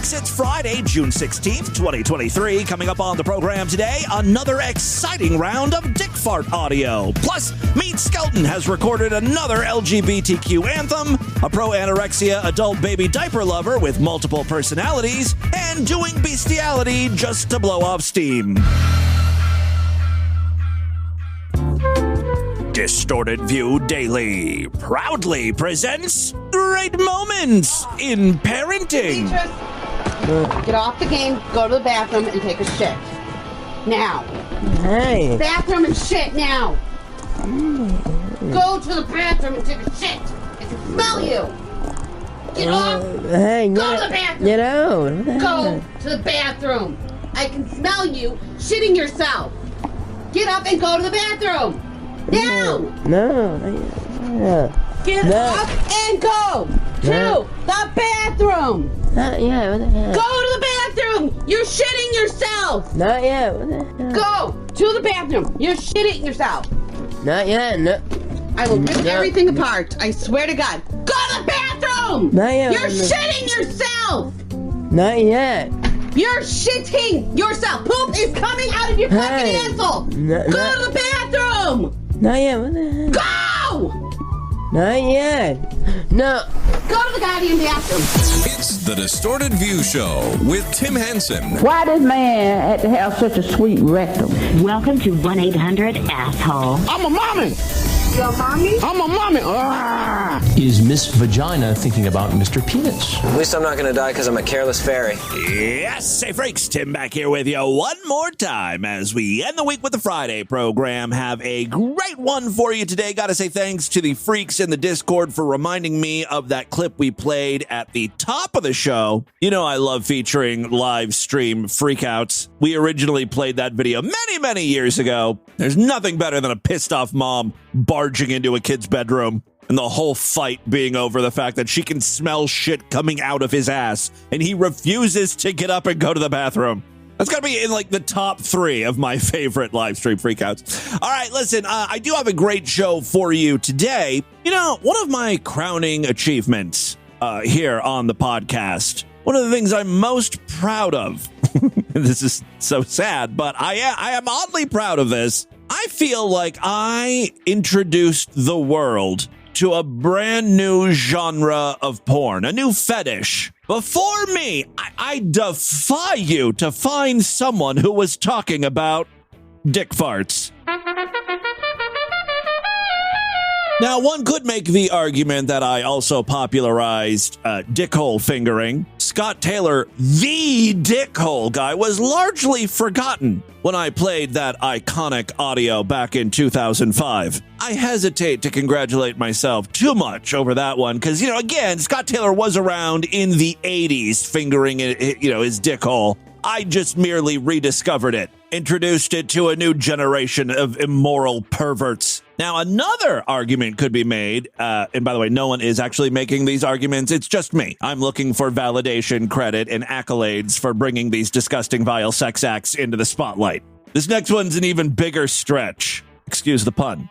folks. It's Friday, June 16th, 2023. Coming up on the program today, another exciting round of Dickfart audio. Plus, Meade Skelton has recorded another LGBTQ anthem, a pro-anorexia adult baby diaper lover with multiple personalities, and doing bestiality just to blow off steam. Distorted View Daily proudly presents great moments in parenting. Get off the game, go to the bathroom, and take a shit. Now. Hey. Bathroom and shit now. Go to the bathroom and take a shit. I can smell you. Get off. Hey, go to the bathroom. Get out. Go to the bathroom. I can smell you shitting yourself. Get up and go to the bathroom. Now. No. Get up and go to the bathroom. Not yet. What the hell? Go to the bathroom. You're shitting yourself. Not yet. What the hell? Go to the bathroom. You're shitting yourself. Not yet. No. I will rip everything apart. I swear to God. Go to the bathroom. Not yet. You're shitting yourself. Not yet. You're shitting yourself. Poop is coming out of your fucking asshole. Go to the bathroom. Not yet. What the hell? Go. Not yet. No. Go to the goddamn bathroom. It's the Distorted View Show with Tim Henson. Why does man have to have such a sweet rectum? Welcome to 1-800-ASSHOLE. I'm a mommy. Your mommy? I'm a mommy. Ah. Is Miss Vagina thinking about Mr. Penis? At least I'm not going to die because I'm a careless fairy. Yes, hey freaks, Tim back here with you one more time as we end the week with the Friday program. Have a great one for you today. Got to say thanks to the freaks in the Discord for reminding me of that clip we played at the top of the show. You know I love featuring live stream freakouts. We originally played that video many years ago. There's nothing better than a pissed off mom barging into a kid's bedroom and the whole fight being over the fact that she can smell shit coming out of his ass and he refuses to get up and go to the bathroom. That's got to be in like the top 3 of my favorite live stream freakouts. All right, listen, I do have a great show for you today. You know, one of my crowning achievements here on the podcast, one of the things I'm most proud of, this is so sad, but I am oddly proud of this. I feel like I introduced the world to a brand new genre of porn, a new fetish. Before me, I defy you to find someone who was talking about dick farts. Now, one could make the argument that I also popularized dickhole fingering. Scott Taylor, the dickhole guy, was largely forgotten when I played that iconic audio back in 2005. I hesitate to congratulate myself too much over that one because, you know, again, Scott Taylor was around in the 80s fingering, his dickhole. I just merely rediscovered it, introduced it to a new generation of immoral perverts. Now, another argument could be made, and by the way, no one is actually making these arguments. It's just me. I'm looking for validation, credit, and accolades for bringing these disgusting, vile sex acts into the spotlight. This next one's an even bigger stretch. Excuse the pun.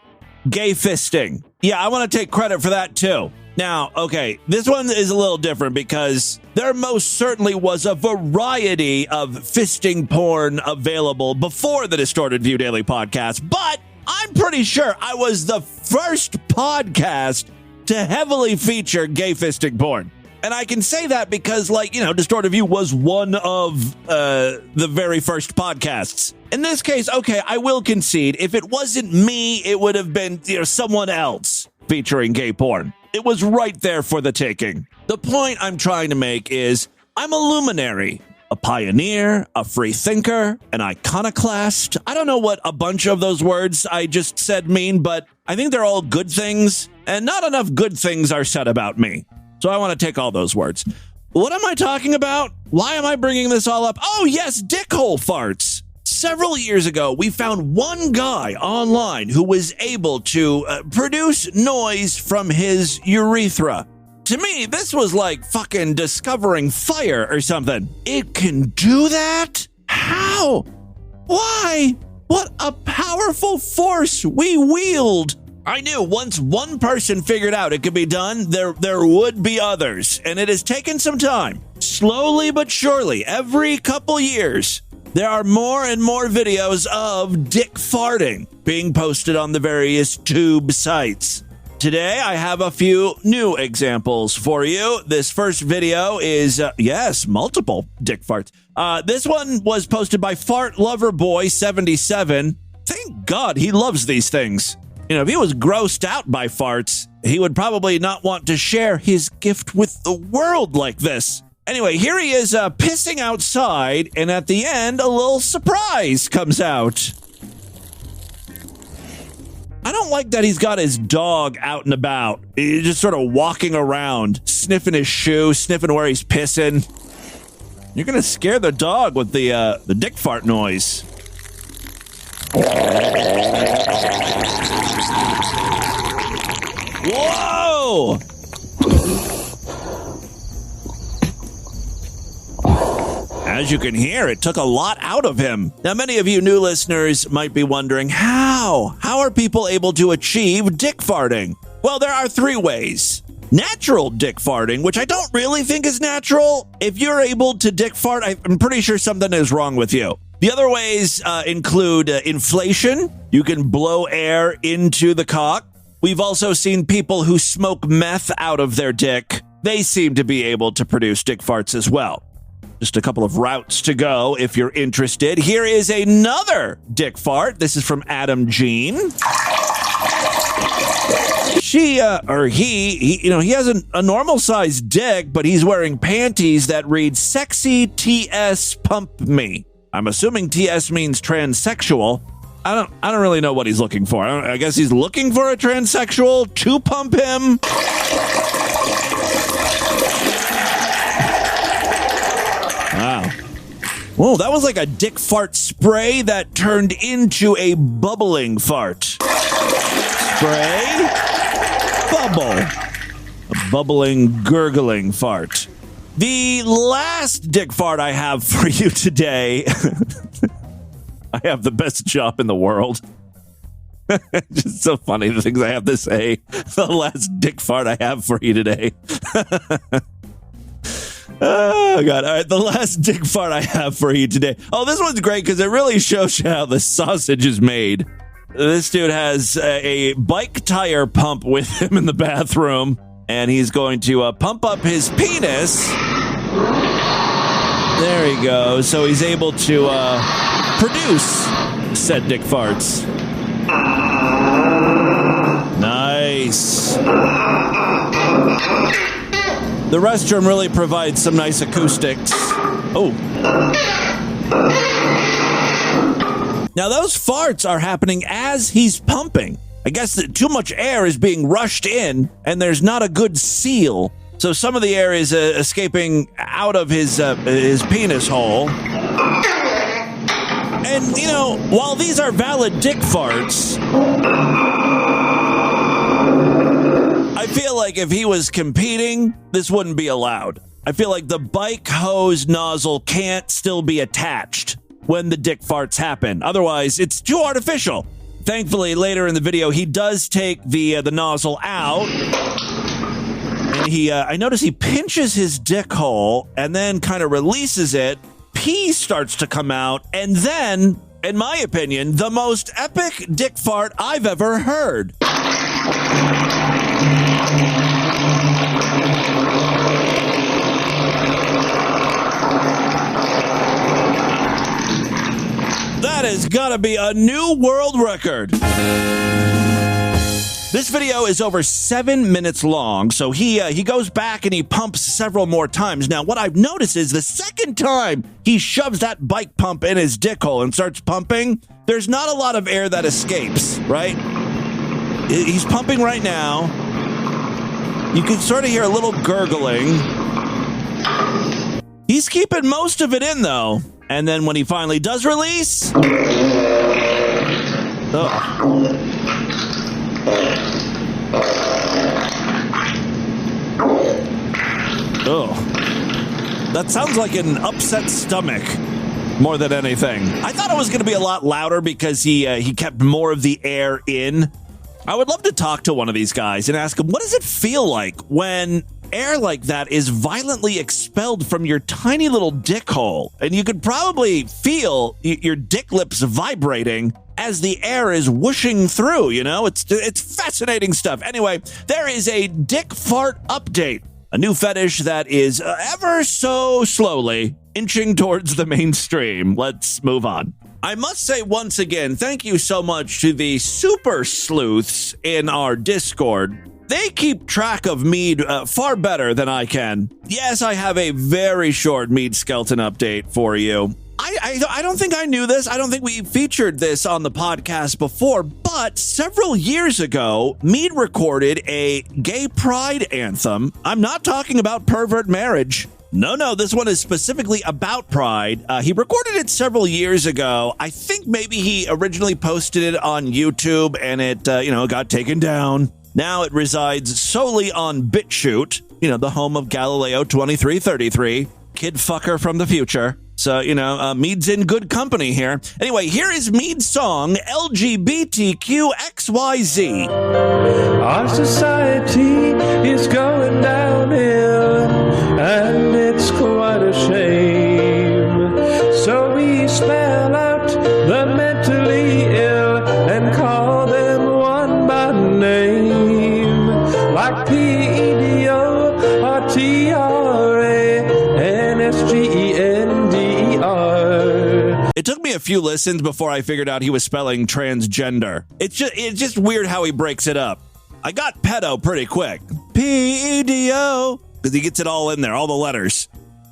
Gay fisting. Yeah, I want to take credit for that, too. Now, okay, this one is a little different because there most certainly was a variety of fisting porn available before the Distorted View Daily podcast, but I'm pretty sure I was the first podcast to heavily feature gay fisting porn. And I can say that because, Distorted View was one of the very first podcasts. In this case, okay, I will concede, if it wasn't me, it would have been, someone else featuring gay porn. It was right there for the taking. The point I'm trying to make is I'm a luminary, a pioneer, a free thinker, an iconoclast. I don't know what a bunch of those words I just said mean, but I think they're all good things, and not enough good things are said about me. So I want to take all those words. What am I talking about? Why am I bringing this all up? Oh, yes, dickhole farts. Several years ago, we found one guy online who was able to produce noise from his urethra. To me, this was like fucking discovering fire or something. It can do that? How? Why? What a powerful force we wield. I knew once one person figured out it could be done, there would be others, and it has taken some time. slowly but surely, every couple years, there are more and more videos of dick farting being posted on the various tube sites. Today, I have a few new examples for you. This first video is, multiple dick farts. This one was posted by Fart Lover Boy 77. Thank God he loves these things. You know, if he was grossed out by farts, he would probably not want to share his gift with the world like this. Anyway, here he is pissing outside, and at the end, a little surprise comes out. I don't like that he's got his dog out and about. He's just sort of walking around, sniffing his shoe, sniffing where he's pissing. You're going to scare the dog with the dick fart noise. Whoa! As you can hear, it took a lot out of him. Now, many of you new listeners might be wondering, how? How are people able to achieve dick farting? Well, there are three ways. Natural dick farting, which I don't really think is natural. If you're able to dick fart, I'm pretty sure something is wrong with you. The other ways include inflation. You can blow air into the cock. We've also seen people who smoke meth out of their dick. They seem to be able to produce dick farts as well. Just a couple of routes to go if you're interested. Here is another dick fart. This is from Adam Jean. He has a normal sized dick, but he's wearing panties that read "Sexy TS Pump Me." I'm assuming TS means transsexual. I don't really know what he's looking for. I guess he's looking for a transsexual to pump him. Wow. Whoa, that was like a dick fart spray that turned into a bubbling fart. Spray, bubble. A bubbling, gurgling fart. The last dick fart I have for you today. I have the best job in the world. It's just so funny, the things I have to say. The last dick fart I have for you today. Oh, God. All right, the last dick fart I have for you today. Oh, this one's great because it really shows you how the sausage is made. This dude has a bike tire pump with him in the bathroom, and he's going to pump up his penis. There he goes. So he's able to produce said dick farts. Nice. The restroom really provides some nice acoustics. Oh. Now, those farts are happening as he's pumping. I guess that too much air is being rushed in, and there's not a good seal. So some of the air is escaping out of his penis hole. And, you know, while these are valid dick farts, I feel like if he was competing, this wouldn't be allowed. I feel like the bike hose nozzle can't still be attached when the dick farts happen. Otherwise, it's too artificial. Thankfully, later in the video, he does take the nozzle out. And I notice he pinches his dick hole and then kind of releases it. Pee starts to come out. And then, in my opinion, the most epic dick fart I've ever heard. That has got to be a new world record. This video is over 7 minutes long, so he goes back and he pumps several more times. Now, what I've noticed is the second time he shoves that bike pump in his dick hole and starts pumping, there's not a lot of air that escapes, right? He's pumping right now. You can sort of hear a little gurgling. He's keeping most of it in, though. And then when he finally does release... That sounds like an upset stomach more than anything. I thought it was going to be a lot louder because he kept more of the air in. I would love to talk to one of these guys and ask him, what does it feel like when air like that is violently expelled from your tiny little dick hole, and you could probably feel your dick lips vibrating as the air is whooshing through, you know? It's fascinating stuff. Anyway, there is a Dickfart update, a new fetish that is ever so slowly inching towards the mainstream. Let's move on. I must say once again, thank you so much to the super sleuths in our Discord. They keep track of Meade far better than I can. Yes, I have a very short Meade skeleton update for you. I don't think I knew this. I don't think we featured this on the podcast before, but several years ago, Meade recorded a gay pride anthem. I'm not talking about pervert marriage. No, this one is specifically about pride. He recorded it several years ago. I think maybe he originally posted it on YouTube and it, got taken down. Now it resides solely on BitChute, the home of Galileo 2333, kid fucker from the future. So, Meade's in good company here. Anyway, here is Meade's song, LGBTQ XYZ. Our society is going downhill, and it's quite a shame. So we spell out the mentally ill and call them one by name, like PEDO or TRANSGENDER. It took me a few listens before I figured out he was spelling transgender. It's just weird how he breaks it up. I got pedo pretty quick. PEDO, because he gets it all in there, all the letters.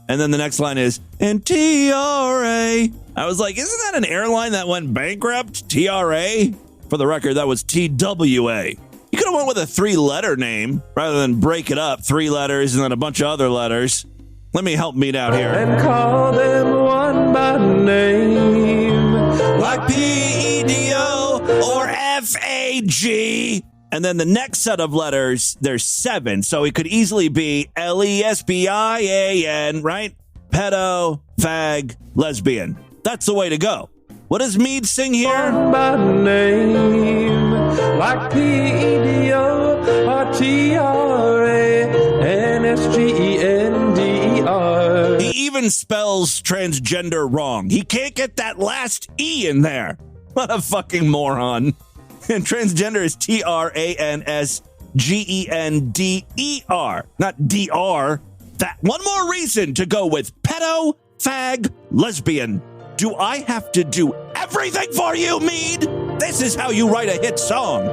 And then the next line is, and TRA. I was like, isn't that an airline that went bankrupt? TRA? For the record, that was TWA. You could have went with a 3-letter name rather than break it up, 3 letters and then a bunch of other letters. Let me help Meade out here. And call them one by name, like PEDO or FAG. And then the next set of letters, there's 7. So it could easily be LESBIAN, right? Pedo, fag, lesbian. That's the way to go. What does Meade sing here? one by name, like PEDO or TRANSGENDER. He even spells transgender wrong. He can't get that last E in there. What a fucking moron. And transgender is TRANSGENDER, not DR. That one more reason to go with pedo, fag, lesbian. Do I have to do everything for you, Meade? This is how you write a hit song.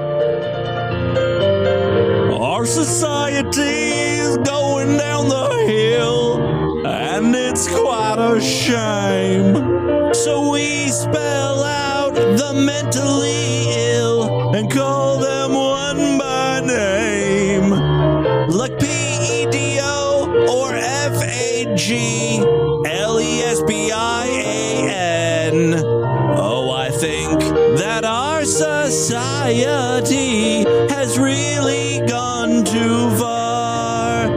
Our society is going down the hill, and it's quite a shame. So we spell out the mentally ill and call them one by name, like PEDO or FAG, LESBIAN. Oh, I think that our society has really gone too far.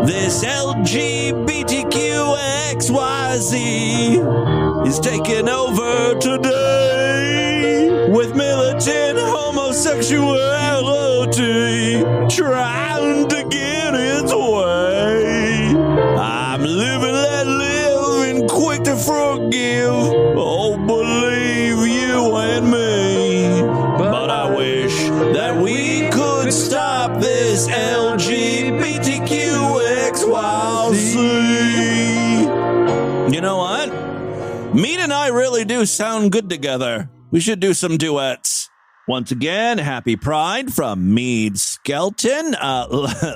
This LGBTQ XYZ is taking over today with militant homosexuality trying to get its way. I'm living, let live, and quick to forgive. Oh, believe you and me. But I wish that we could stop this LGBTQ XYZ. You know what? Meade and I really do sound good together. We should do some duets. Once again, happy Pride from Meade Skelton.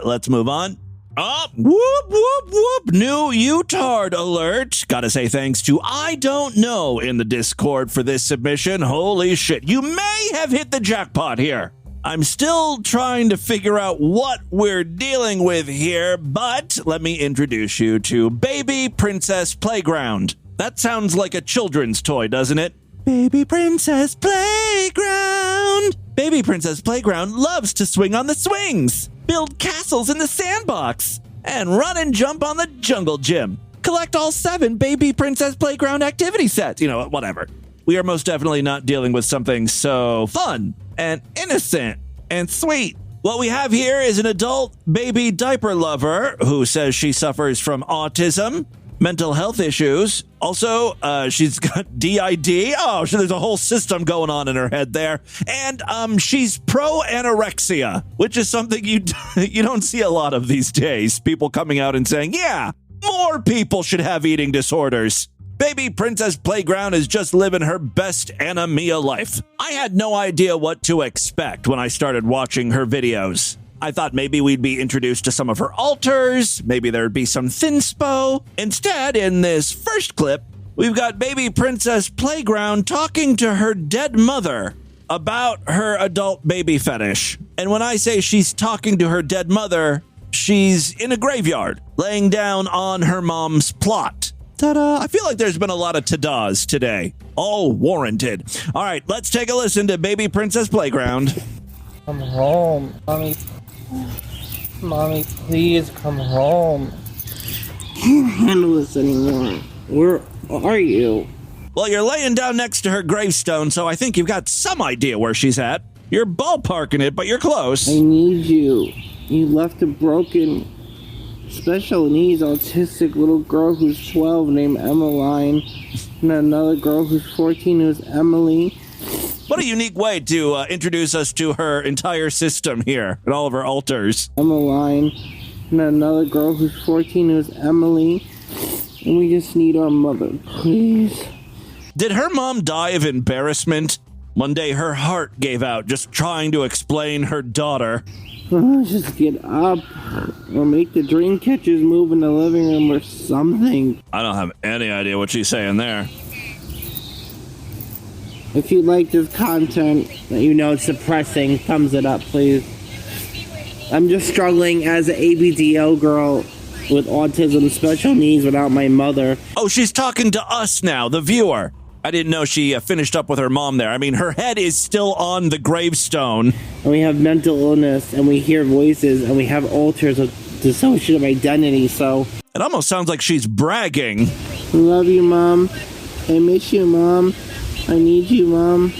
Let's move on. Oh, whoop, whoop, whoop. New U-Tard alert. Gotta say thanks to I Don't Know in the Discord for this submission. Holy shit. You may have hit the jackpot here. I'm still trying to figure out what we're dealing with here, but let me introduce you to Baby Princess Playground. That sounds like a children's toy, doesn't it? Baby Princess Playground. Baby Princess Playground loves to swing on the swings, build castles in the sandbox, and run and jump on the jungle gym. Collect all 7 Baby Princess Playground activity sets. Whatever. We are most definitely not dealing with something so fun and innocent and sweet What we have here is an adult baby diaper lover who says she suffers from autism, mental health issues. Also, she's got DID. Oh, so there's a whole system going on in her head there. And she's pro-anorexia, which is something you don't see a lot of these days. People coming out and saying, yeah, more people should have eating disorders. Baby Princess Playground is just living her best Anna Mia life. I had no idea what to expect when I started watching her videos. I thought maybe we'd be introduced to some of her alters, maybe there'd be some thinspo. Instead, in this first clip, we've got Baby Princess Playground talking to her dead mother about her adult baby fetish. And when I say she's talking to her dead mother, she's in a graveyard, laying down on her mom's plot. Ta-da! I feel like there's been a lot of ta-das today. All warranted. All right, let's take a listen to Baby Princess Playground. Come home, Mommy. Mommy, please come home. Can't handle this anymore. Where are you? Well, you're laying down next to her gravestone, so I think you've got some idea where she's at. You're ballparking it, but you're close. I need you. You left a broken, special needs, autistic little girl who's 12 named Emmeline, and another girl who's 14 who's Emily. What a unique way to introduce us to her entire system here and all of her alters. Emmeline, and another girl who's 14 who's Emily, and we just need our mother, please. Did her mom die of embarrassment? One day her heart gave out just trying to explain her daughter. Just get up or make the dream catchers move in the living room or something. I don't have any idea what she's saying there. If you like this content that you know it's depressing, thumbs it up, please. I'm just struggling as an ABDO girl with autism special needs without my mother. Oh, she's talking to us now, the viewer. I didn't know she finished up with her mom there. I mean, her head is still on the gravestone. And we have mental illness, and we hear voices, and we have alters of dissociative identity, so... It almost sounds like she's bragging. I love you, Mom. I miss you, Mom. I need you, Mom.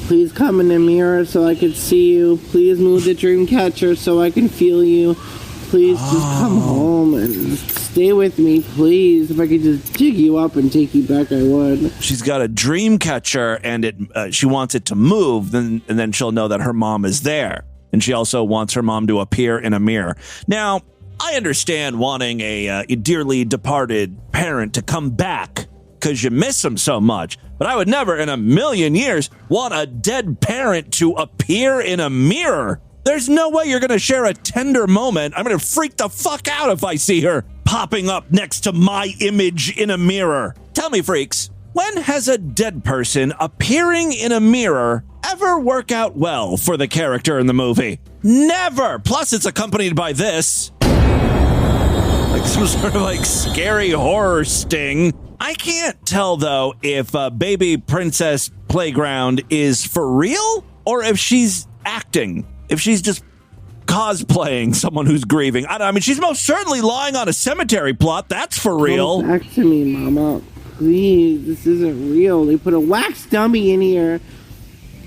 Please come in the mirror so I can see you. Please move the dream catcher so I can feel you. Please just come home and stay with me, please. If I could just dig you up and take you back, I would. She's got a dream catcher, and she wants it to move, and then she'll know that her mom is there. And she also wants her mom to appear in a mirror. Now, I understand wanting a dearly departed parent to come back because you miss them so much. But I would never in a million years want a dead parent to appear in a mirror. There's no way you're going to share a tender moment. I'm going to freak the fuck out if I see her popping up next to my image in a mirror. Tell me, freaks, when has a dead person appearing in a mirror ever work out well for the character in the movie? Never! Plus, it's accompanied by this. Like some sort of like scary horror sting. I can't tell, though, if Baby Princess Playground is for real or if she's acting. If she's just cosplaying someone who's grieving. I mean, she's most certainly lying on a cemetery plot. That's for real. Come back to me, Mama. Please, this isn't real. They put a wax dummy in here.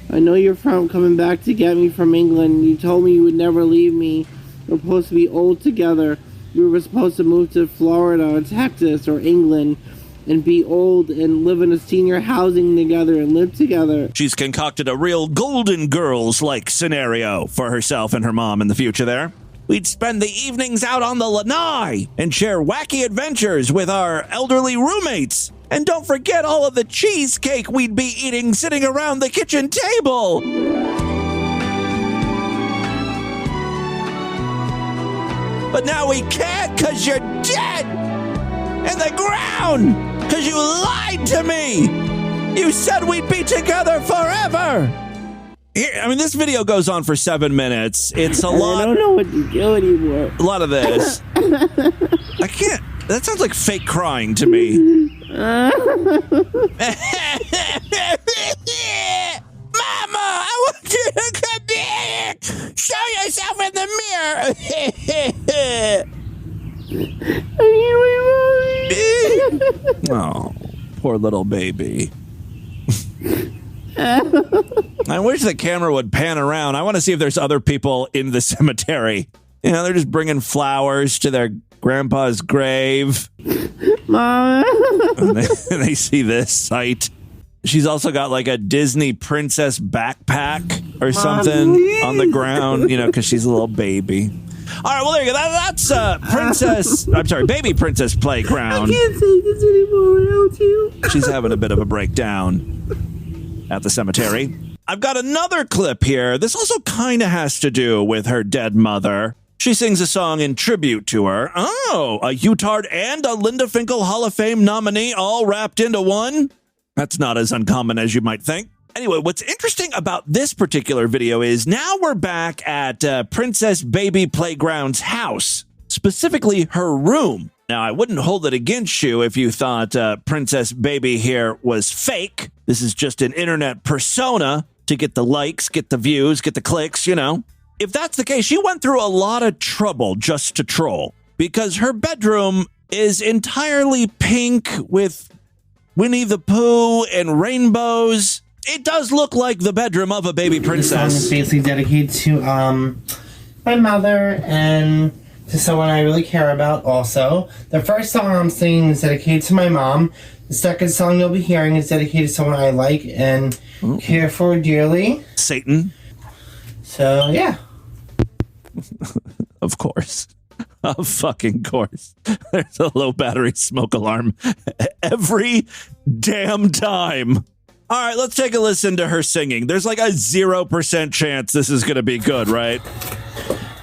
I know you're coming back to get me from England. You told me you would never leave me. We're supposed to be old together. We were supposed to move to Florida or Texas or England and be old and live in a senior housing together and live together. She's concocted a real Golden Girls-like scenario for herself and her mom in the future there. We'd spend the evenings out on the lanai and share wacky adventures with our elderly roommates. And don't forget all of the cheesecake we'd be eating sitting around the kitchen table. But now we can't because you're dead in the ground. Because you lied to me! You said we'd be together forever! I mean, this video goes on for 7 minutes. It's a lot... I don't know what to do anymore. A lot of this. I can't... That sounds like fake crying to me. Mama, I want you to come back! Show yourself in the mirror! Oh, poor little baby. I wish the camera would pan around. I want to see if there's other people in the cemetery. You know, they're just bringing flowers to their grandpa's grave. Mom. and they see this sight. She's also got like a Disney princess backpack or something on the ground, you know, because she's a little baby. All right, well, there you go. That's baby princess playground. I can't take this anymore without you. She's having a bit of a breakdown at the cemetery. I've got another clip here. This also kind of has to do with her dead mother. She sings a song in tribute to her. Oh, a Utard and a Linda Finkel Hall of Fame nominee all wrapped into one? That's not as uncommon as you might think. Anyway, what's interesting about this particular video is now we're back at Princess Baby Playground's house, specifically her room. Now, I wouldn't hold it against you if you thought Princess Baby here was fake. This is just an internet persona to get the likes, get the views, get the clicks, you know. If that's the case, she went through a lot of trouble just to troll, because her bedroom is entirely pink with Winnie the Pooh and rainbows. It does look like the bedroom of a baby princess. This song is basically dedicated to my mother and to someone I really care about also. The first song I'm singing is dedicated to my mom. The second song you'll be hearing is dedicated to someone I like and care for dearly. Satan. So, yeah. Of course. Of fucking course. There's a low battery smoke alarm every damn time. All right, let's take a listen to her singing. There's like a 0% chance this is going to be good, right?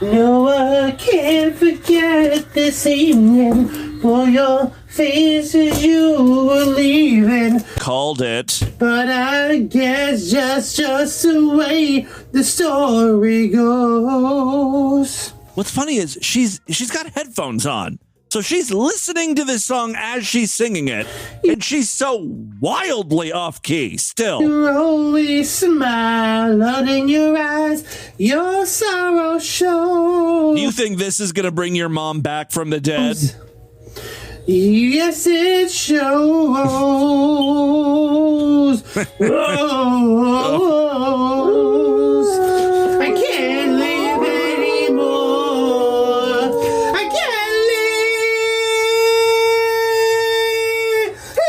No, I can't forget this evening for your face as you were leaving. Called it. But I guess just the way the story goes. What's funny is she's got headphones on. So she's listening to this song as she's singing it, and she's so wildly off key still. Your only smile out in your eyes, your sorrow shows. Do you think this is going to bring your mom back from the dead? Yes, it shows. I can't live anymore. I can't live.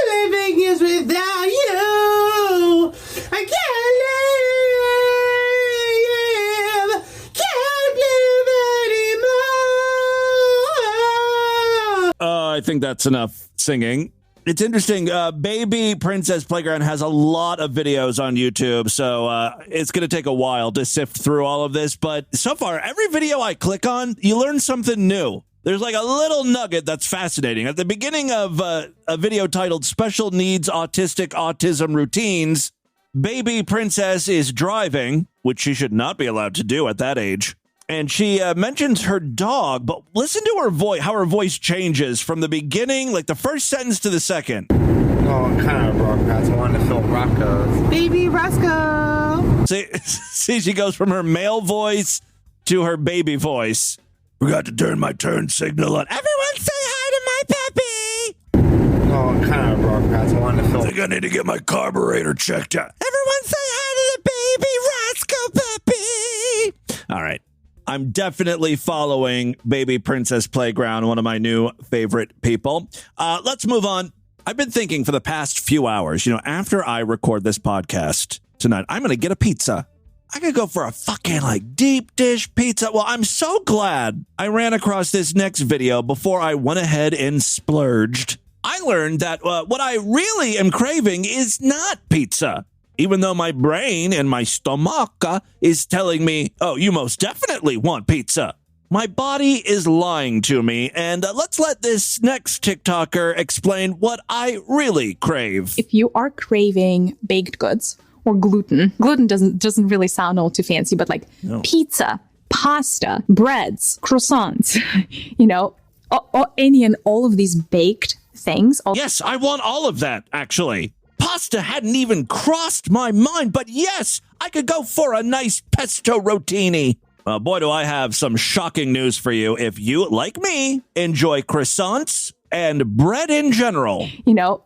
Living is without you. I can't live. Can't live anymore. I think that's enough singing. It's interesting. Baby Princess Playground has a lot of videos on YouTube, so it's going to take a while to sift through all of this. But so far, every video I click on, you learn something new. There's like a little nugget that's fascinating. At the beginning of a video titled Special Needs Autistic Autism Routines, Baby Princess is driving, which she should not be allowed to do at that age. And she mentions her dog, but listen to her voice, how her voice changes from the beginning, like the first sentence to the second. Oh, kind of rock. I wanted to film Rocco's. Baby Roscoe. See, she goes from her male voice to her baby voice. Forgot to turn my turn signal on. Everyone say hi to my puppy. Oh, kind of rock. I wanted to film. I think I need to get my carburetor checked out. Everyone say hi to the baby Roscoe puppy. All right. I'm definitely following Baby Princess Playground, one of my new favorite people. Let's move on. I've been thinking for the past few hours, you know, after I record this podcast tonight, I'm going to get a pizza. I could go for a fucking like deep dish pizza. Well, I'm so glad I ran across this next video before I went ahead and splurged. I learned that what I really am craving is not pizza. Even though my brain and my stomach is telling me, oh, you most definitely want pizza. My body is lying to me, and let's let this next TikToker explain what I really crave. If you are craving baked goods or gluten doesn't really sound all too fancy, but like pizza, pasta, breads, croissants, you know, any and all of these baked things. Yes, I want all of that, actually. Pasta hadn't even crossed my mind, but yes, I could go for a nice pesto rotini. Boy, do I have some shocking news for you. If you, like me, enjoy croissants and bread in general. You know,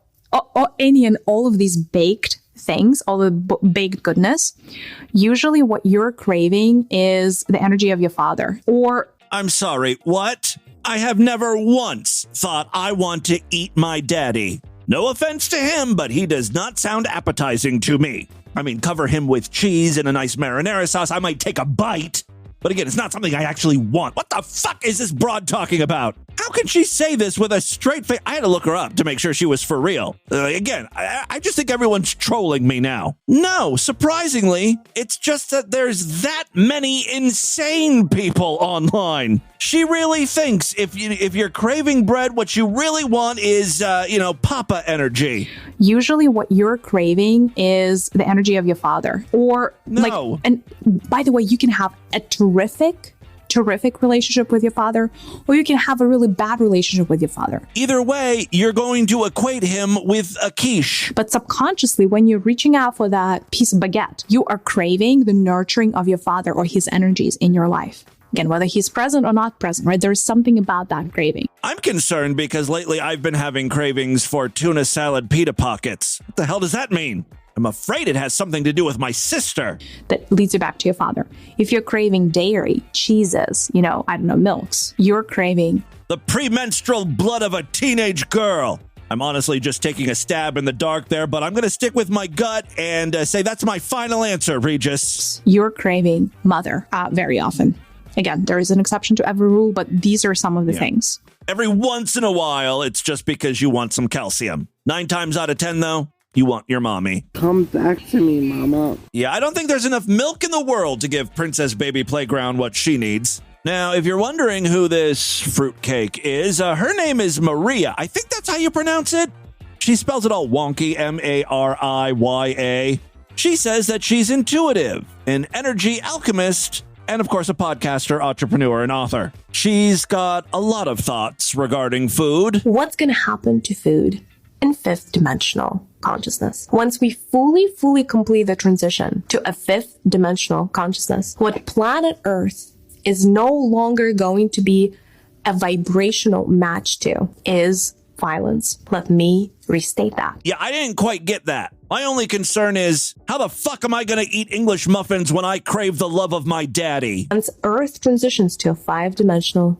any and all of these baked things, all the baked goodness, usually what you're craving is the energy of your father. Or I'm sorry, what? I have never once thought I want to eat my daddy. No offense to him, but he does not sound appetizing to me. I mean, cover him with cheese and a nice marinara sauce, I might take a bite. But again, it's not something I actually want. What the fuck is this broad talking about? How can she say this with a straight face? I had to look her up to make sure she was for real. Again, I just think everyone's trolling me now. No, surprisingly, it's just that there's that many insane people online. She really thinks if you're craving bread, what you really want is, Papa energy. Usually what you're craving is the energy of your father. Or no. And by the way, you can have a terrific relationship with your father, or you can have a really bad relationship with your father. Either way, you're going to equate him with a quiche. But subconsciously, when you're reaching out for that piece of baguette, you are craving the nurturing of your father or his energies in your life. Again, whether he's present or not present, right? There's something about that craving. I'm concerned because lately I've been having cravings for tuna salad pita pockets. What the hell does that mean? I'm afraid it has something to do with my sister. That leads you back to your father. If you're craving dairy, cheeses, milks, you're craving the premenstrual blood of a teenage girl. I'm honestly just taking a stab in the dark there, but I'm going to stick with my gut and say that's my final answer, Regis. You're craving mother very often. Again, there is an exception to every rule, but these are some of the things. Every once in a while, it's just because you want some calcium. 9 times out of 10, though, you want your mommy. Come back to me, mama. Yeah, I don't think there's enough milk in the world to give Princess Baby Playground what she needs. Now, if you're wondering who this fruitcake is, her name is Maria. I think that's how you pronounce it. She spells it all wonky, Mariya. She says that she's intuitive, an energy alchemist, and of course a podcaster, entrepreneur, and author. She's got a lot of thoughts regarding food. What's going to happen to food in 5th dimensional consciousness? Once we fully complete the transition to a 5th dimensional consciousness, what planet Earth is no longer going to be a vibrational match to is violence. Let me restate that. Yeah, I didn't quite get that. My only concern is, how the fuck am I going to eat English muffins when I crave the love of my daddy? Once Earth transitions to a 5-dimensional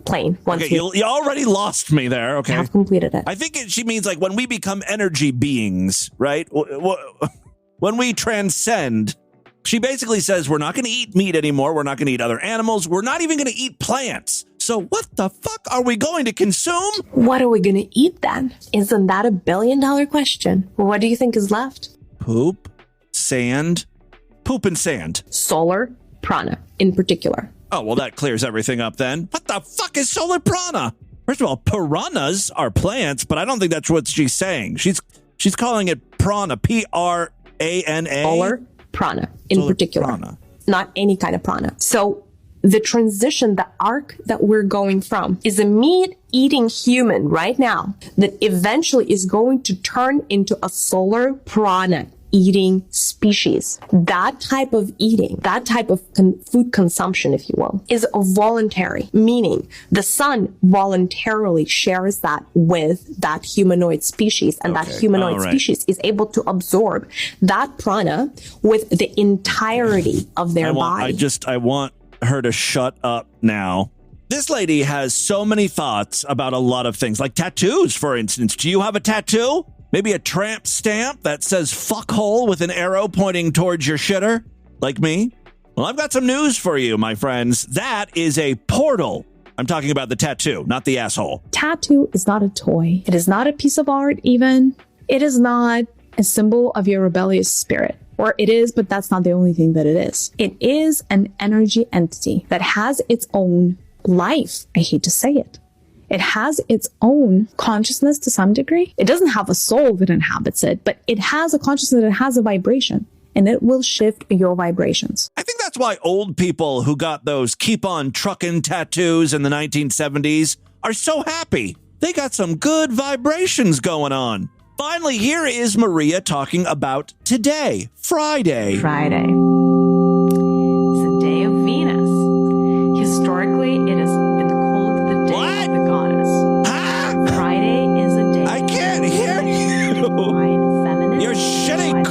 plane. Okay, you already lost me there. Okay. Have completed it. I think she means like when we become energy beings, right? When we transcend. She basically says we're not going to eat meat anymore. We're not going to eat other animals. We're not even going to eat plants. So what the fuck are we going to consume? What are we going to eat then? Isn't that $1 billion question? What do you think is left? Poop, sand, poop and sand. Solar prana in particular. Oh, well, that clears everything up then. What the fuck is solar prana? First of all, piranhas are plants, but I don't think that's what she's saying. She's calling it prana, Prana. Solar prana in particular. Prana. Not any kind of prana. So the transition, the arc that we're going from is a meat-eating human right now that eventually is going to turn into a solar prana-eating species. That type of eating, that type of food consumption, if you will, is voluntary, meaning the sun voluntarily shares that with that humanoid species, and that humanoid species is able to absorb that prana with the entirety of their body. I want her to shut up now. This lady has so many thoughts about a lot of things, like tattoos, for instance. Do you have a tattoo? Maybe a tramp stamp that says fuckhole with an arrow pointing towards your shitter, like me? Well, I've got some news for you, my friends. That is a portal. I'm talking about the tattoo, not the asshole. Tattoo is not a toy. It is not a piece of art, even. It is not a symbol of your rebellious spirit. Or it is, but that's not the only thing that it is. It is an energy entity that has its own life. I hate to say it. It has its own consciousness to some degree. It doesn't have a soul that inhabits it, but it has a consciousness that has a vibration, and it will shift your vibrations. I think that's why old people who got those keep on truckin' tattoos in the 1970s are so happy. They got some good vibrations going on. Finally, here is Maria talking about today, Friday. Friday. It's the day of Venus. Historically, it has been called the day of the goddess. Friday is a day. I can't hear you. Feminine. You're shitting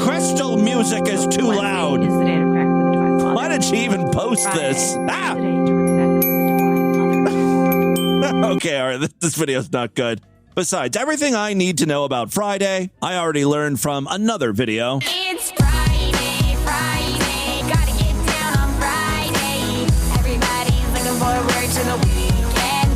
This video's not good. Besides, everything I need to know about Friday, I already learned from another video. It's Friday, gotta get down on Friday. Everybody's looking forward to the weekend.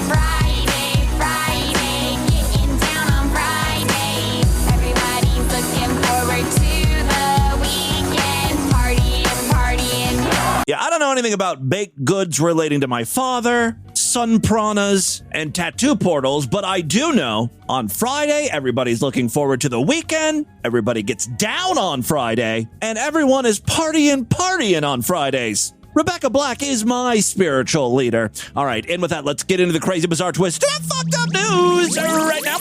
Friday, getting down on Friday. Everybody's looking forward to the weekend. Partying. Yeah, I don't know anything about baked goods relating to my father, sun pranas, and tattoo portals, but I do know on Friday, everybody's looking forward to the weekend, everybody gets down on Friday, and everyone is partying on Fridays. Rebecca Black is my spiritual leader. All right, and with that, let's get into the crazy, bizarre twist and fucked up news right now.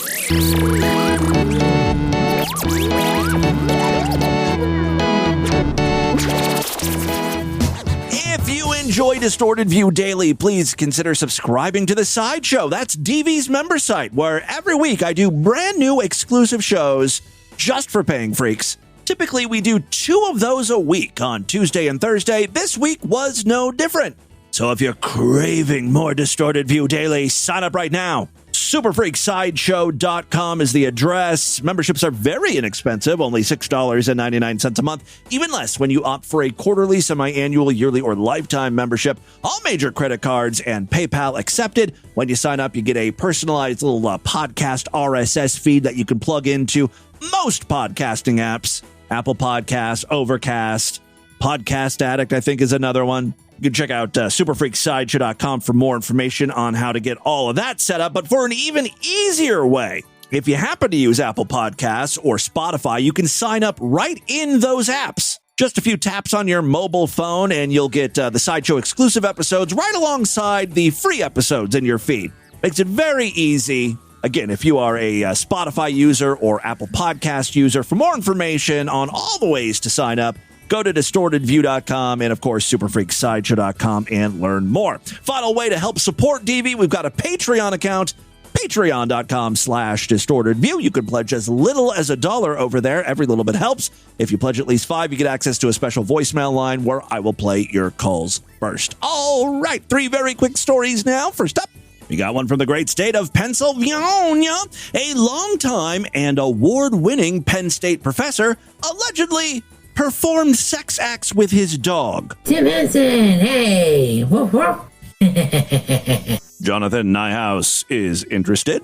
If you enjoy Distorted View Daily, please consider subscribing to the Sideshow. That's DV's member site, where every week I do brand new exclusive shows just for paying freaks. Typically, we do 2 of those a week on Tuesday and Thursday. This week was no different. So if you're craving more Distorted View Daily, sign up right now. Superfreaksideshow.com is the address. Memberships are very inexpensive, only $6.99 a month, even less when you opt for a quarterly, semi-annual, yearly, or lifetime membership. All major credit cards and PayPal accepted. When you sign up, you get a personalized little podcast RSS feed that you can plug into most podcasting apps. Apple Podcasts, Overcast, Podcast Addict, I think, is another one. You can check out superfreaksideshow.com for more information on how to get all of that set up. But for an even easier way, if you happen to use Apple Podcasts or Spotify, you can sign up right in those apps. Just a few taps on your mobile phone, and you'll get the Sideshow exclusive episodes right alongside the free episodes in your feed. Makes it very easy. Again, if you are a Spotify user or Apple Podcast user, for more information on all the ways to sign up, go to distortedview.com and, of course, superfreaksideshow.com and learn more. Final way to help support DV, we've got a Patreon account, patreon.com/distortedview. You can pledge as little as $1 over there. Every little bit helps. If you pledge at least $5, you get access to a special voicemail line where I will play your calls first. All right, 3 very quick stories now. First up, we got one from the great state of Pennsylvania. A longtime and award-winning Penn State professor allegedly performed sex acts with his dog. Tim Henson, hey, woof woof. Jonathan Nyhouse is interested.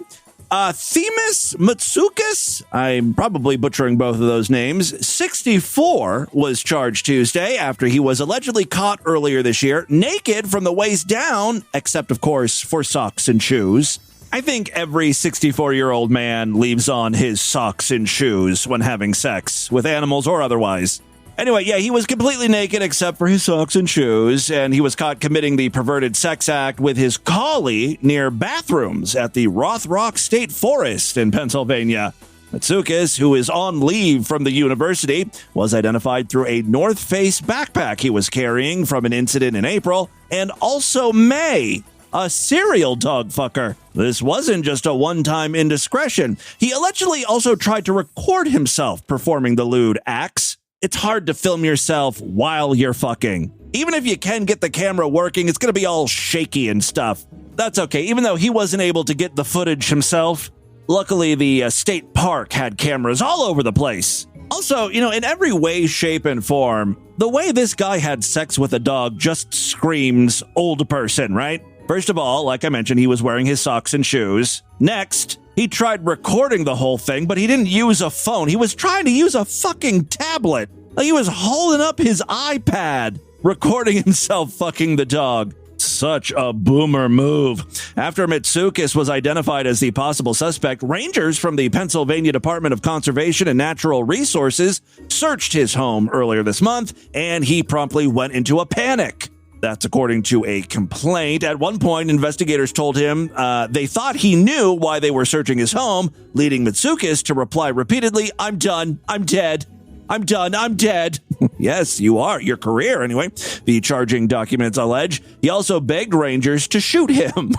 Themis Matsoukas, I'm probably butchering both of those names, 64, was charged Tuesday after he was allegedly caught earlier this year, naked from the waist down, except, of course, for socks and shoes. I think every 64-year-old man leaves on his socks and shoes when having sex, with animals or otherwise. Anyway, yeah, he was completely naked except for his socks and shoes, and he was caught committing the perverted sex act with his collie near bathrooms at the Rothrock State Forest in Pennsylvania. Matsoukas, who is on leave from the university, was identified through a North Face backpack he was carrying from an incident in April, and also May, a serial dog fucker. This wasn't just a one-time indiscretion. He allegedly also tried to record himself performing the lewd acts. It's hard to film yourself while you're fucking. Even if you can get the camera working, it's going to be all shaky and stuff. That's okay, even though he wasn't able to get the footage himself. Luckily, the state park had cameras all over the place. Also, in every way, shape, and form, the way this guy had sex with a dog just screams old person, right? First of all, like I mentioned, he was wearing his socks and shoes. Next, he tried recording the whole thing, but he didn't use a phone. He was trying to use a fucking tablet. Like he was holding up his iPad, recording himself fucking the dog. Such a boomer move. After Matsoukas was identified as the possible suspect, rangers from the Pennsylvania Department of Conservation and Natural Resources searched his home earlier this month, and he promptly went into a panic. That's according to a complaint. At one point, investigators told him they thought he knew why they were searching his home, leading Matsoukas to reply repeatedly, "I'm done. I'm dead. I'm done. I'm dead." Yes, you are. Your career, anyway. The charging documents allege he also begged rangers to shoot him,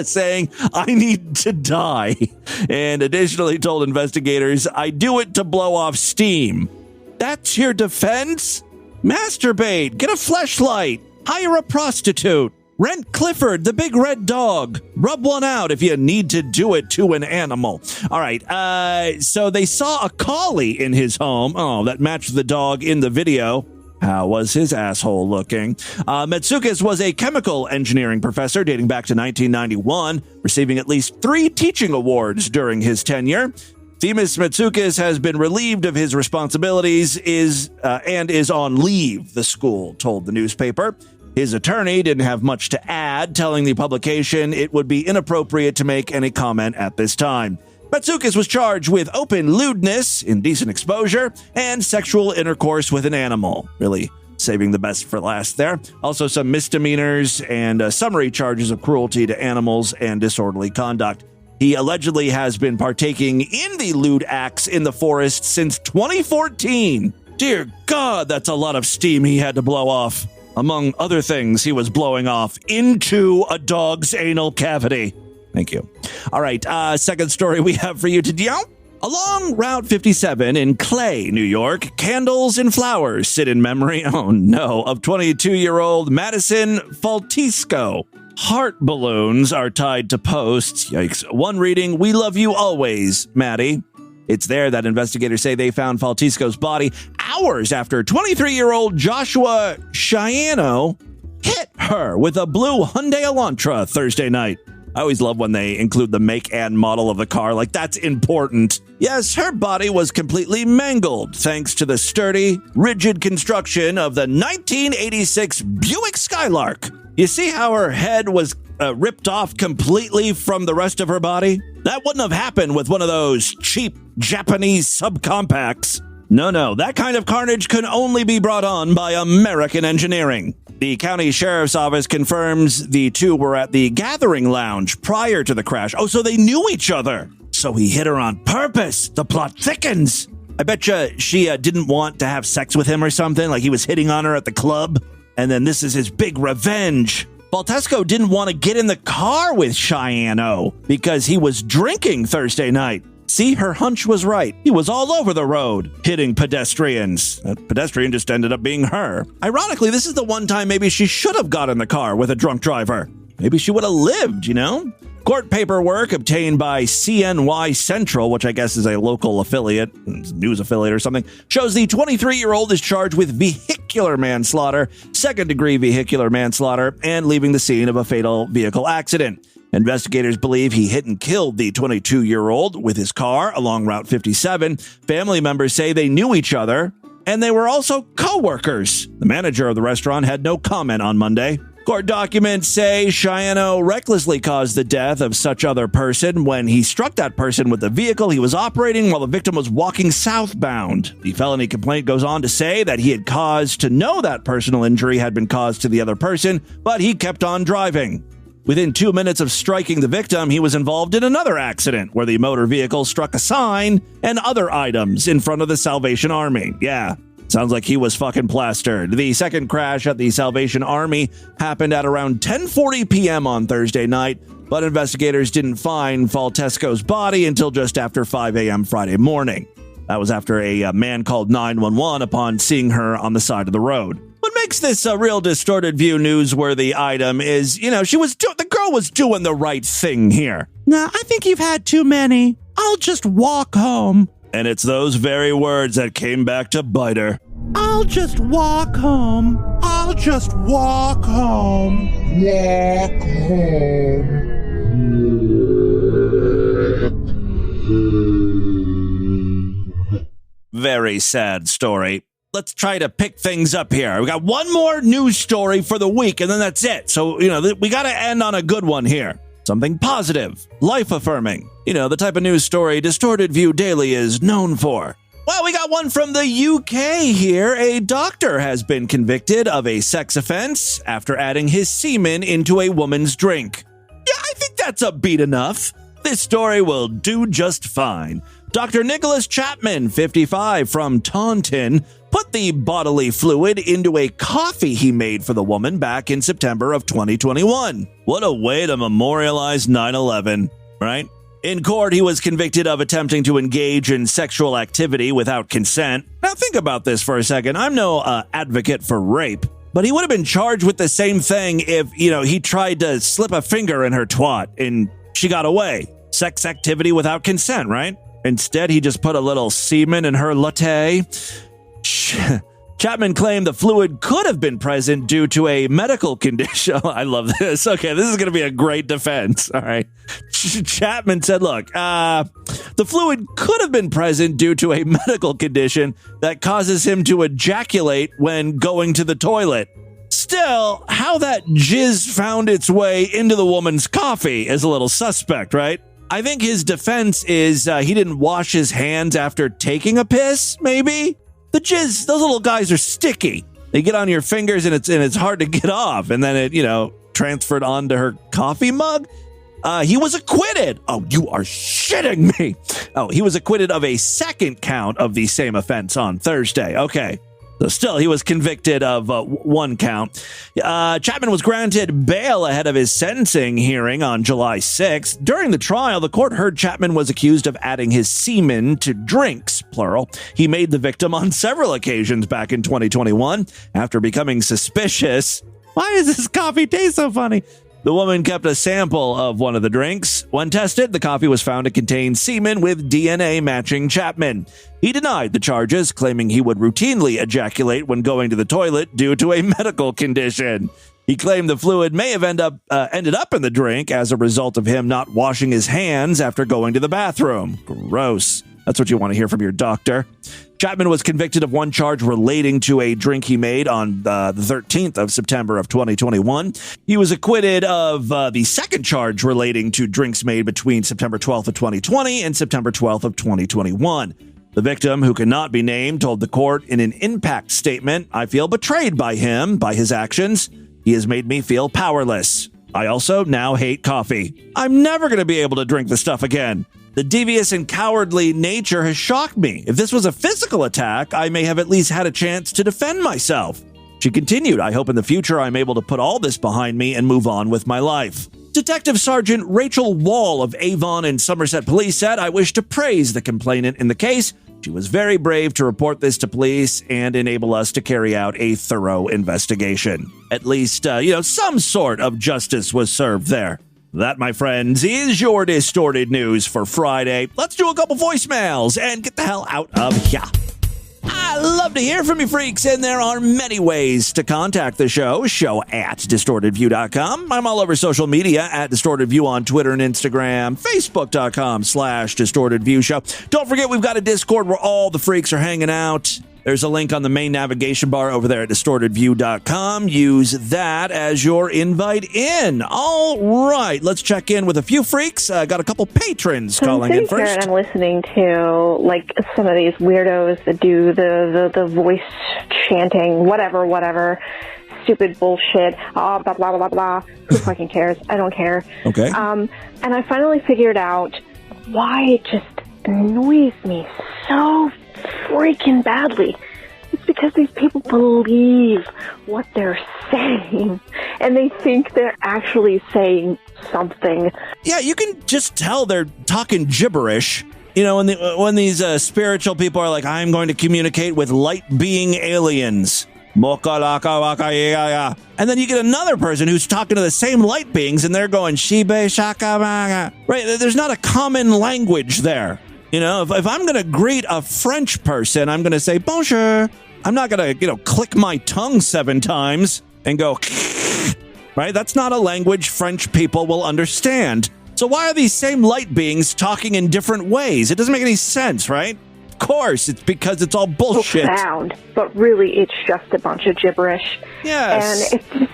saying, "I need to die." And additionally told investigators, "I do it to blow off steam." That's your defense? Masturbate. Get a fleshlight. Hire a prostitute. Rent Clifford, the big red dog. Rub one out if you need to do it to an animal. All right, so they saw a collie in his home. Oh, that matched the dog in the video. How was his asshole looking? Matsoukas was a chemical engineering professor dating back to 1991, receiving at least 3 teaching awards during his tenure. Themis Matsoukas has been relieved of his responsibilities and is on leave, the school told the newspaper. His attorney didn't have much to add, telling the publication it would be inappropriate to make any comment at this time. Matsoukas was charged with open lewdness, indecent exposure, and sexual intercourse with an animal. Really saving the best for last there. Also some misdemeanors and summary charges of cruelty to animals and disorderly conduct. He allegedly has been partaking in the lewd acts in the forest since 2014. Dear God, that's a lot of steam he had to blow off. Among other things, he was blowing off into a dog's anal cavity. Thank you. All right, second story we have for you today. Along Route 57 in Clay, New York, candles and flowers sit in memory, of 22-year-old Madison Faltisco. Heart balloons are tied to posts. Yikes. One reading, "We love you always, Maddie." It's there that investigators say they found Faltisco's body hours after 23-year-old Joshua Shiano hit her with a blue Hyundai Elantra Thursday night. I always love when they include the make and model of the car, like that's important. Yes, her body was completely mangled thanks to the sturdy, rigid construction of the 1986 Buick Skylark. You see how her head was ripped off completely from the rest of her body? That wouldn't have happened with one of those cheap Japanese subcompacts. No, that kind of carnage can only be brought on by American engineering. The county sheriff's office confirms the two were at the gathering lounge prior to the crash. Oh, so they knew each other. So he hit her on purpose. The plot thickens. I bet you she didn't want to have sex with him or something, like he was hitting on her at the club. And then this is his big revenge. Faltisco didn't want to get in the car with Shiano because he was drinking Thursday night. See, her hunch was right. He was all over the road, hitting pedestrians. That pedestrian just ended up being her. Ironically, this is the one time maybe she should have got in the car with a drunk driver. Maybe she would have lived, Court paperwork obtained by CNY Central, which I guess is a local affiliate, news affiliate or something, shows the 23-year-old is charged with vehicular manslaughter, second-degree vehicular manslaughter, and leaving the scene of a fatal vehicle accident. Investigators believe he hit and killed the 22-year-old with his car along Route 57. Family members say they knew each other, and they were also co-workers. The manager of the restaurant had no comment on Monday. Court documents say Shiano recklessly caused the death of such other person when he struck that person with the vehicle he was operating while the victim was walking southbound. The felony complaint goes on to say that he had cause to know that personal injury had been caused to the other person, but he kept on driving. Within 2 minutes of striking the victim, he was involved in another accident where the motor vehicle struck a sign and other items in front of the Salvation Army. Yeah, sounds like he was fucking plastered. The second crash at the Salvation Army happened at around 10:40 p.m. on Thursday night, but investigators didn't find Faltisco's body until just after 5 a.m. Friday morning. That was after a man called 911 upon seeing her on the side of the road. What makes this a real distorted view newsworthy item is, the girl was doing the right thing here. Nah, I think you've had too many. I'll just walk home. And it's those very words that came back to bite her. I'll just walk home. I'll just walk home. Walk home. Very sad story. Let's try to pick things up here. We got one more news story for the week, and then that's it. So, we got to end on a good one here. Something positive, life-affirming. The type of news story Distorted View Daily is known for. Well, we got one from the UK here. A doctor has been convicted of a sex offense after adding his semen into a woman's drink. Yeah, I think that's upbeat enough. This story will do just fine. Dr. Nicholas Chapman, 55, from Taunton, put the bodily fluid into a coffee he made for the woman back in September of 2021. What a way to memorialize 9/11, right? In court, he was convicted of attempting to engage in sexual activity without consent. Now think about this for a second. I'm no advocate for rape, But he would have been charged with the same thing if, he tried to slip a finger in her twat and she got away. Sex activity without consent, right? Instead, he just put a little semen in her latte. Chapman claimed the fluid could have been present due to a medical condition. I love this. Okay, this is going to be a great defense. All right. Chapman said, look, the fluid could have been present due to a medical condition that causes him to ejaculate when going to the toilet. Still, how that jizz found its way into the woman's coffee is a little suspect, right? I think his defense is he didn't wash his hands after taking a piss, maybe? The jizz, those little guys are sticky. They get on your fingers and it's hard to get off. And then it, transferred onto her coffee mug. He was acquitted. Oh, you are shitting me. Oh, he was acquitted of a second count of the same offense on Thursday. Okay. So still, he was convicted of one count. Chapman was granted bail ahead of his sentencing hearing on July 6th. During the trial, the court heard Chapman was accused of adding his semen to drinks, plural. He made the victim on several occasions back in 2021 after becoming suspicious. Why does this coffee taste so funny? The woman kept a sample of one of the drinks. When tested, the coffee was found to contain semen with DNA matching Chapman. He denied the charges, claiming he would routinely ejaculate when going to the toilet due to a medical condition. He claimed the fluid may have ended up in the drink as a result of him not washing his hands after going to the bathroom. Gross. That's what you want to hear from your doctor. Chapman was convicted of one charge relating to a drink he made on the 13th of September of 2021. He was acquitted of the second charge relating to drinks made between September 12th of 2020 and September 12th of 2021. The victim, who cannot be named, told the court in an impact statement, "I feel betrayed by him, by his actions. He has made me feel powerless. I also now hate coffee. I'm never going to be able to drink the stuff again. The devious and cowardly nature has shocked me. If this was a physical attack, I may have at least had a chance to defend myself." She continued, "I hope in the future I'm able to put all this behind me and move on with my life." Detective Sergeant Rachel Wall of Avon and Somerset Police said, "I wish to praise the complainant in the case. She was very brave to report this to police and enable us to carry out a thorough investigation. At least, some sort of justice was served there." That, my friends, is your Distorted News for Friday. Let's do a couple voicemails and get the hell out of here. I love to hear from you freaks, and there are many ways to contact the show at distortedview.com. I'm all over social media at DistortedView on Twitter and Instagram, facebook.com/DistortedViewShow. Don't forget, we've got a Discord where all the freaks are hanging out. There's a link on the main navigation bar over there at distortedview.com. Use that as your invite in. All right, let's check in with a few freaks. Got a couple patrons calling in first. And I'm listening to some of these weirdos that do the voice chanting, whatever, stupid bullshit. Blah blah blah blah blah. Who fucking cares? I don't care. Okay. And I finally figured out why it just annoys me so freaking badly. It's because these people believe what they're saying, and they think they're actually saying something. Yeah, you can just tell they're talking gibberish. When these spiritual people are like, "I'm going to communicate with light-being aliens." And then you get another person who's talking to the same light beings, and they're going, "Shibe shaka maga." Right? There's not a common language there. If I'm going to greet a French person, I'm going to say bonjour. I'm not going to, click my tongue 7 times and go, right? That's not a language French people will understand. So why are these same light beings talking in different ways? It doesn't make any sense, right? Of course, it's because it's all bullshit. Profound, but really it's just a bunch of gibberish. Yes. And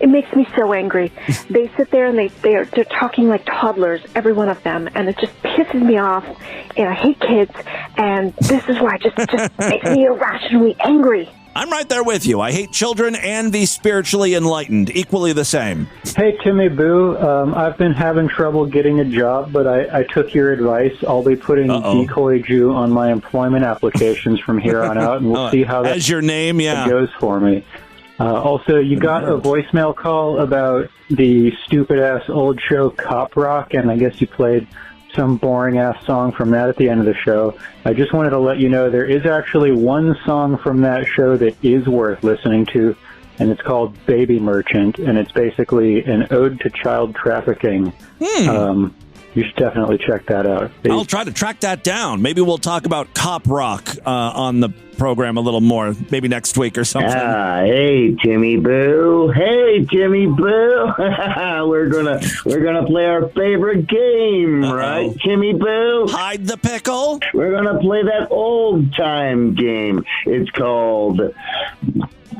it makes me so angry. They sit there and they're talking like toddlers, every one of them, and it just pisses me off. And I hate kids, and this is why it just makes me irrationally angry. I'm right there with you. I hate children and the spiritually enlightened, equally the same. Hey, Timmy Boo. I've been having trouble getting a job, but I took your advice. I'll be putting Decoy Jew on my employment applications from here on out, and we'll see how that as your name, goes for me. Also, you got a voicemail call about the stupid-ass old show Cop Rock, and I guess you played some boring-ass song from that at the end of the show. I just wanted to let you know there is actually one song from that show that is worth listening to, and it's called Baby Merchant, and it's basically an ode to child trafficking. You should definitely check that out. I'll try to track that down. Maybe we'll talk about cop rock on the program a little more, maybe next week or something. Hey, Jimmy Boo. Hey, Jimmy Boo. We're gonna play our favorite game, right, Jimmy Boo? Hide the pickle. We're gonna play that old time game. It's called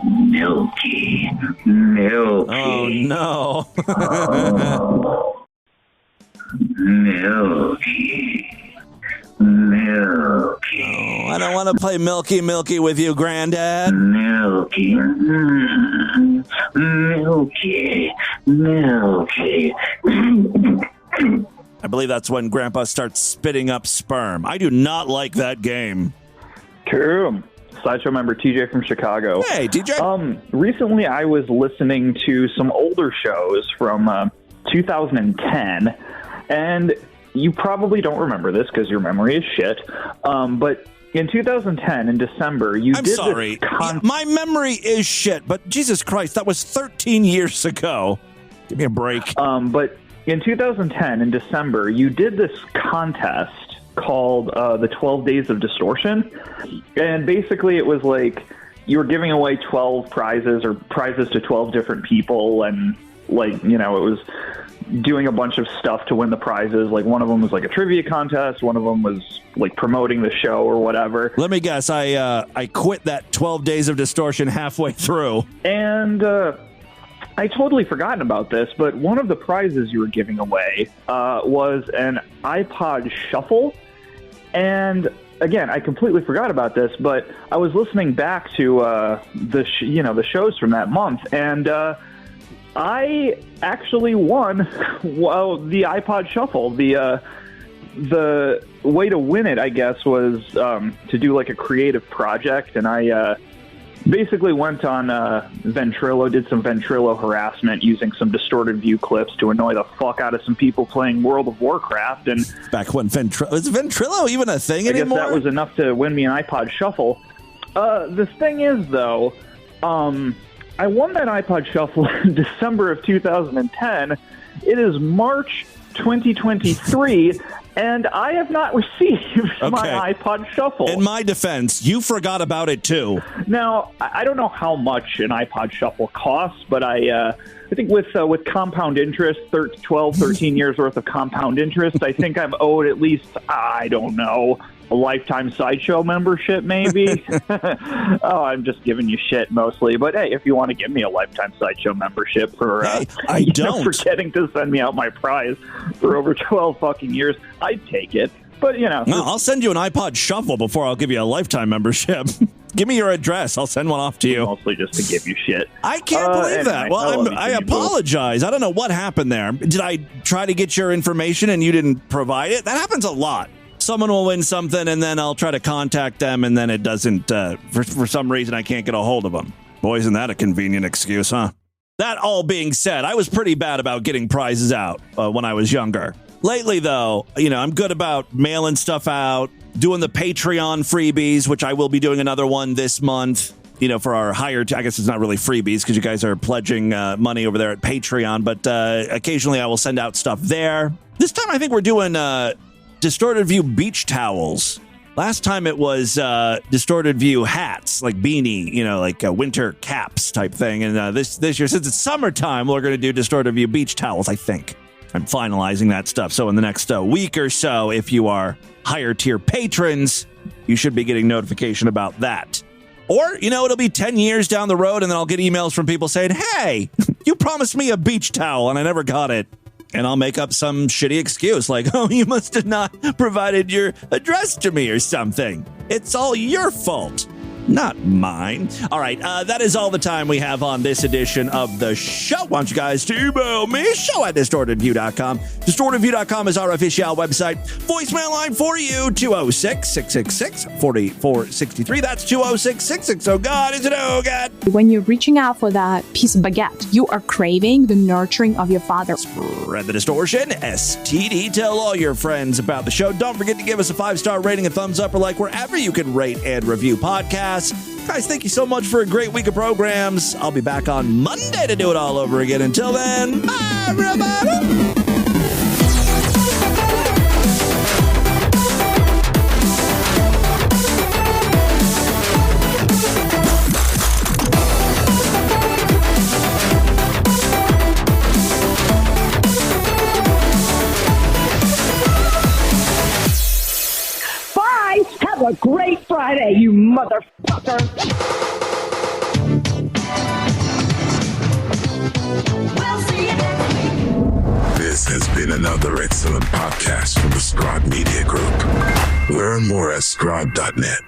Milky. Oh no. Milky. Oh, I don't want to play Milky with you, Granddad. Milky. I believe that's when Grandpa starts spitting up sperm. I do not like that game. True. Sideshow member TJ from Chicago. Hey, TJ. Recently I was listening to some older shows from 2010, and you probably don't remember this because your memory is shit, but in 2010, in December, I'm sorry. My memory is shit, but Jesus Christ, that was 13 years ago. Give me a break. But in 2010, in December, you did this contest called the 12 Days of Distortion, and basically it was like you were giving away 12 prizes or prizes to 12 different people, and like, you know, it was doing a bunch of stuff to win the prizes. Like one of them was like a trivia contest. One of them was like promoting the show or whatever. Let me guess. I quit that 12 Days of Distortion halfway through. And I totally forgotten about this, but one of the prizes you were giving away was an iPod Shuffle. And again, I completely forgot about this, but I was listening back to the shows from that month, and I actually won the iPod Shuffle. The way to win it, I guess, was to do like a creative project, and I basically went on Ventrilo, did some Ventrilo harassment using some distorted view clips to annoy the fuck out of some people playing World of Warcraft. And back when is Ventrilo even a thing anymore? I guess that was enough to win me an iPod Shuffle. The thing is, though, I won that iPod Shuffle in December of 2010. It is March 2023, and I have not received my iPod Shuffle. In my defense, you forgot about it too. Now, I don't know how much an iPod Shuffle costs, but I think with compound interest, 12, 13 years worth of compound interest, I think I'm owed at least, I don't know, a lifetime Sideshow membership, maybe. Oh, I'm just giving you shit mostly. But hey, if you want to give me a lifetime Sideshow membership for forgetting to send me out my prize for over 12 fucking years, I'd take it. But no, I'll send you an iPod Shuffle before I'll give you a lifetime membership. Give me your address. I'll send one off to you. Mostly just to give you shit. I can't believe that. Well, I apologize. I don't know what happened there. Did I try to get your information and you didn't provide it? That happens a lot. Someone will win something, and then I'll try to contact them, and then it doesn't, for some reason, I can't get a hold of them. Boy, isn't that a convenient excuse, huh? That all being said, I was pretty bad about getting prizes out when I was younger. Lately, though, I'm good about mailing stuff out, doing the Patreon freebies, which I will be doing another one this month, for our higher, I guess it's not really freebies because you guys are pledging money over there at Patreon, but occasionally I will send out stuff there. This time I think we're doing Distorted View beach towels. Last time it was Distorted View hats, like beanie, like winter caps type thing. And this year, since it's summertime, we're going to do Distorted View beach towels, I think. I'm finalizing that stuff. So in the next week or so, if you are higher tier patrons, you should be getting notification about that. Or, it'll be 10 years down the road, and then I'll get emails from people saying, hey, you promised me a beach towel, and I never got it. And I'll make up some shitty excuse like, oh, you must have not provided your address to me or something. It's all your fault. Not mine. All right, that is all the time we have on this edition of the show. Want you guys to email me, show@distortedview.com. Distortedview.com is our official website. Voicemail line for you, 206-666-4463. That's 206-660. Oh, God, is it oh, God? When you're reaching out for that piece of baguette, you are craving the nurturing of your father. Spread the distortion. STD. Tell all your friends about the show. Don't forget to give us a 5-star rating, a thumbs up, or like wherever you can rate and review podcasts. Guys, thank you so much for a great week of programs. I'll be back on Monday to do it all over again. Until then, bye, everybody. Have a great Friday, you motherfucker. This has been another excellent podcast from the Scribe Media Group. Learn more at scribe.net.